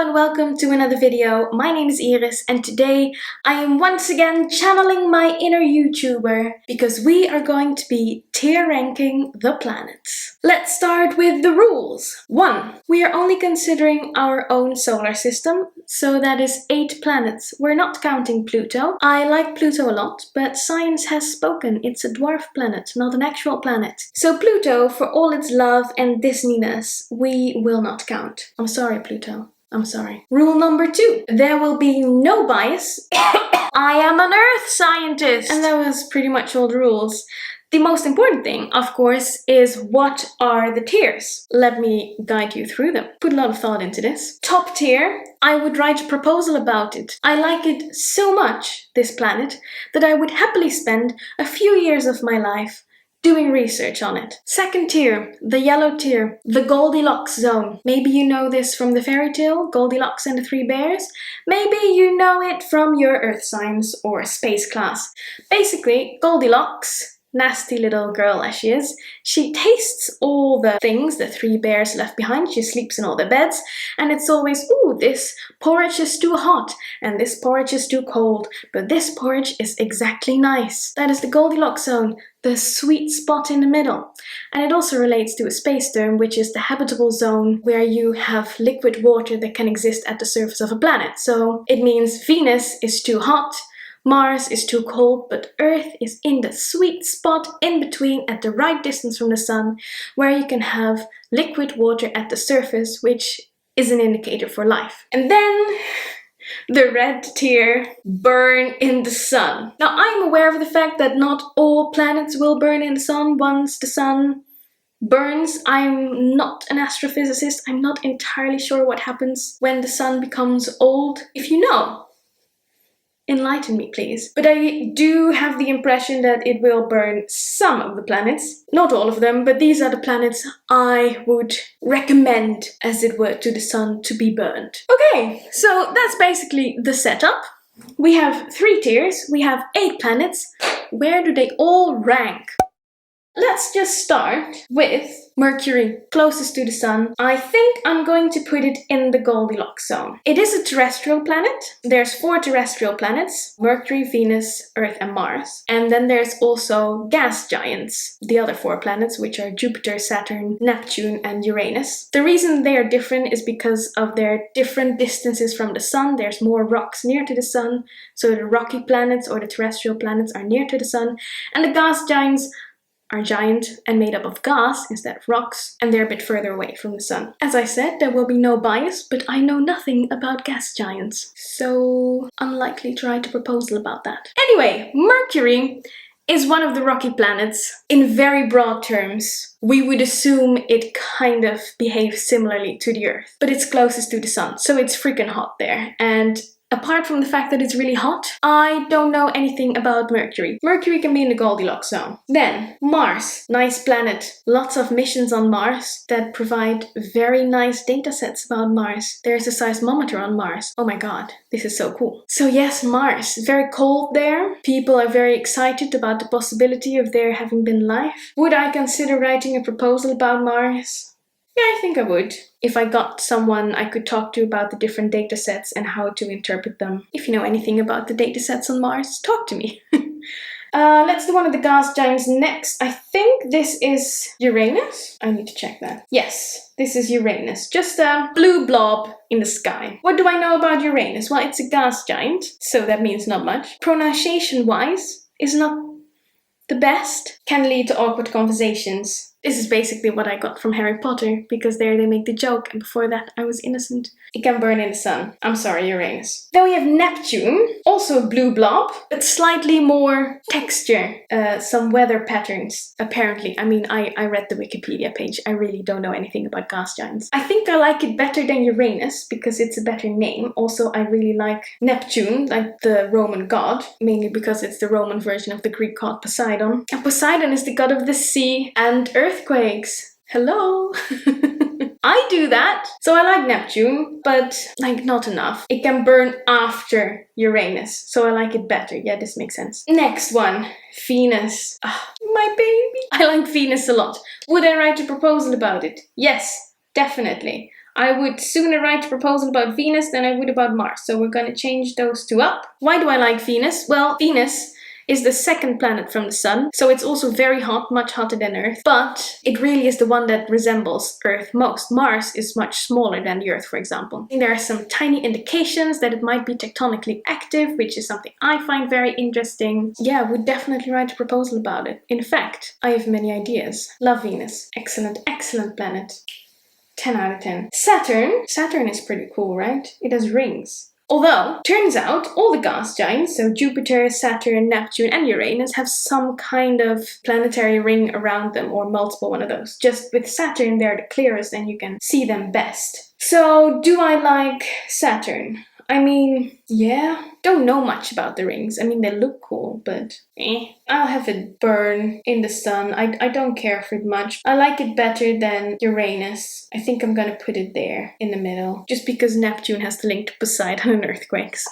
and welcome to another video. My name is Iris and today I am once again channeling my inner YouTuber because we are going to be tier ranking the planets. Let's start with the rules. 1. We are only considering our own solar system, so that is 8 planets. We're not counting Pluto. I like Pluto a lot, but science has spoken. It's a dwarf planet, not an actual planet. So Pluto, for all its love and Disneyness, we will not count. I'm sorry, Pluto. I'm sorry. Rule number 2. There will be no bias. I am an Earth scientist! And that was pretty much all the rules. The most important thing, of course, is what are the tiers? Let me guide you through them. Put a lot of thought into this. Top tier, I would write a proposal about it. I like it so much, this planet, that I would happily spend a few years of my life doing research on it. Second tier, the yellow tier, the Goldilocks zone. Maybe you know this from the fairy tale, Goldilocks and the Three Bears. Maybe you know it from your Earth Science or Space class. Basically, Goldilocks, nasty little girl as she is, she tastes all the things the 3 bears left behind. She sleeps in all their beds, and it's always, ooh, this porridge is too hot, and this porridge is too cold, but this porridge is exactly nice. That is the Goldilocks zone, the sweet spot in the middle. And it also relates to a space term, which is the habitable zone, where you have liquid water that can exist at the surface of a planet. So it means Venus is too hot, Mars is too cold, but Earth is in the sweet spot in between at the right distance from the sun, where you can have liquid water at the surface, which is an indicator for life. And then the red tier, burn in the sun. Now I'm aware of the fact that not all planets will burn in the sun once the sun burns. I'm not an astrophysicist. I'm not entirely sure what happens when the sun becomes old. If you know, enlighten me, please. But I do have the impression that it will burn some of the planets. Not all of them, but these are the planets I would recommend, as it were, to the sun to be burned. Okay, so that's basically the setup. We have 3 tiers, we have 8 planets. Where do they all rank? Let's just start with Mercury, closest to the sun. I think I'm going to put it in the Goldilocks zone. It is a terrestrial planet. There's 4 terrestrial planets: Mercury, Venus, Earth, and Mars. And then there's also gas giants, the other 4 planets, which are Jupiter, Saturn, Neptune, and Uranus. The reason they are different is because of their different distances from the sun. There's more rocks near to the sun, so the rocky planets or the terrestrial planets are near to the sun, and the gas giants are giant and made up of gas instead of rocks, and they're a bit further away from the sun. As I said, there will be no bias, but I know nothing about gas giants, so unlikely to write a proposal about that. Anyway, Mercury is one of the rocky planets. In very broad terms, we would assume it kind of behaves similarly to the Earth, but it's closest to the sun, so it's freaking hot there. And apart from the fact that it's really hot, I don't know anything about Mercury. Mercury can be in the Goldilocks zone. Then, Mars. Nice planet. Lots of missions on Mars that provide very nice data sets about Mars. There's a seismometer on Mars. Oh my god, this is so cool. So yes, Mars. Very cold there. People are very excited about the possibility of there having been life. Would I consider writing a proposal about Mars? Yeah, I think I would. If I got someone I could talk to about the different data sets and how to interpret them. If you know anything about the data sets on Mars, talk to me. Let's do one of the gas giants next. I think this is Uranus. I need to check that. Yes, this is Uranus. Just a blue blob in the sky. What do I know about Uranus? Well, it's a gas giant, so that means not much. Pronunciation-wise, is not the best. Can lead to awkward conversations. This is basically what I got from Harry Potter, because there they make the joke, and before that I was innocent. It can burn in the sun. I'm sorry, Uranus. Then we have Neptune, also a blue blob, but slightly more texture, some weather patterns, apparently. I mean, I read the Wikipedia page. I really don't know anything about gas giants. I think I like it better than Uranus, because it's a better name. Also, I really like Neptune, like the Roman god, mainly because it's the Roman version of the Greek god Poseidon. And Poseidon is the god of the sea and earthquakes. Hello! I do that! So I like Neptune, but like not enough. It can burn after Uranus, so I like it better. Yeah, this makes sense. Next one, Venus. My baby! I like Venus a lot. Would I write a proposal about it? Yes, definitely. I would sooner write a proposal about Venus than I would about Mars, so we're gonna change those two up. Why do I like Venus? Well, Venus is the second planet from the Sun, so it's also very hot, much hotter than Earth, but it really is the one that resembles Earth most. Mars is much smaller than the Earth, for example. There are some tiny indications that it might be tectonically active, which is something I find very interesting. Yeah, I would definitely write a proposal about it. In fact, I have many ideas. Love Venus. Excellent, excellent planet. 10 out of 10. Saturn. Saturn is pretty cool, right? It has rings. Although, turns out, all the gas giants, so Jupiter, Saturn, Neptune, and Uranus, have some kind of planetary ring around them, or multiple one of those. Just with Saturn, they're the clearest and you can see them best. So, do I like Saturn? I mean, yeah. Don't know much about the rings. I mean, they look cool, but I'll have it burn in the sun. I don't care for it much. I like it better than Uranus. I think I'm gonna put it there in the middle, just because Neptune has the link to Poseidon and earthquakes.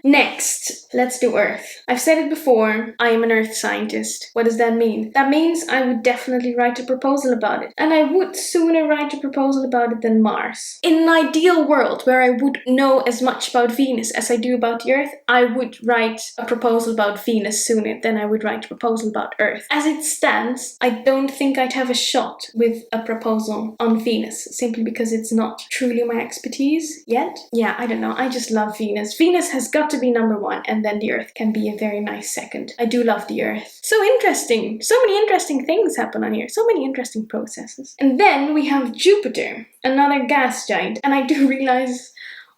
Next, let's do Earth. I've said it before, I am an Earth scientist. What does that mean? That means I would definitely write a proposal about it. And I would sooner write a proposal about it than Mars. In an ideal world where I would know as much about Venus as I do about the Earth, I would write a proposal about Venus sooner than I would write a proposal about Earth. As it stands, I don't think I'd have a shot with a proposal on Venus, simply because it's not truly my expertise yet. Yeah, I don't know, I just love Venus. Venus has got to be number one, and then the Earth can be a very nice second. I do love the Earth. So interesting! So many interesting things happen on here, so many interesting processes. And then we have Jupiter, another gas giant, and I do realize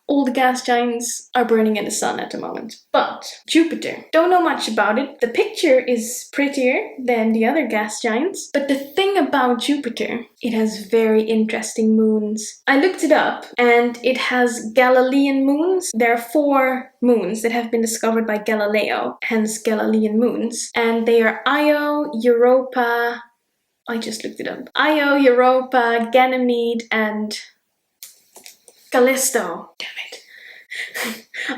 all the gas giants are burning in the sun at the moment. But Jupiter, don't know much about it. The picture is prettier than the other gas giants. But the thing about Jupiter, it has very interesting moons. I looked it up and it has Galilean moons. There are 4 moons that have been discovered by Galileo, hence Galilean moons. And they are Io, Europa, I just looked it up. Io, Europa, Ganymede, and Callisto. Damn it.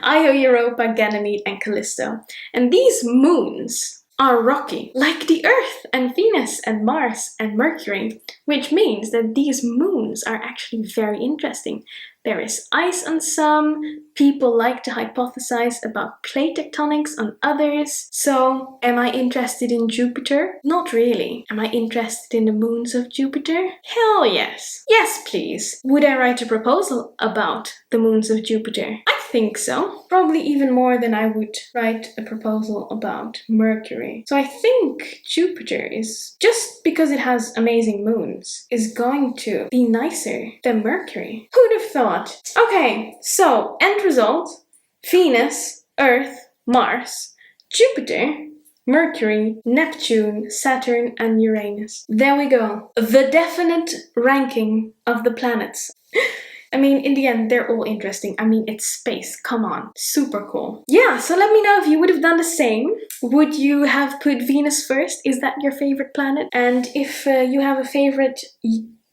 Io, Europa, Ganymede, and Callisto. And these moons are rocky, like the Earth and Venus and Mars and Mercury, which means that these moons are actually very interesting. There is ice on some, people like to hypothesize about plate tectonics on others. So, am I interested in Jupiter? Not really. Am I interested in the moons of Jupiter? Hell yes. Yes, please. Would I write a proposal about the moons of Jupiter? I think so. Probably even more than I would write a proposal about Mercury. So I think Jupiter is, just because it has amazing moons, is going to be nicer than Mercury. Who'd have thought? Okay, so end result: Venus, Earth, Mars, Jupiter, Mercury, Neptune, Saturn, and Uranus. There we go. The definite ranking of the planets. I mean, in the end, they're all interesting. I mean, it's space. Come on. Super cool. Yeah, so let me know if you would have done the same. Would you have put Venus first? Is that your favorite planet? And if you have a favorite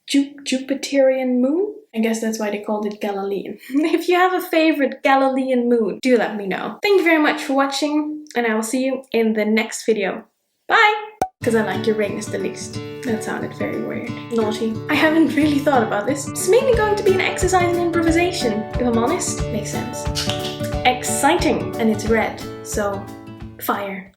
Jupiterian moon? I guess that's why they called it Galilean. If you have a favorite Galilean moon, do let me know. Thank you very much for watching, and I will see you in the next video. Bye! Because I like Uranus the least. That sounded very weird. Naughty. I haven't really thought about this. It's mainly going to be an exercise in improvisation, if I'm honest. Makes sense. Exciting! And it's red, so fire.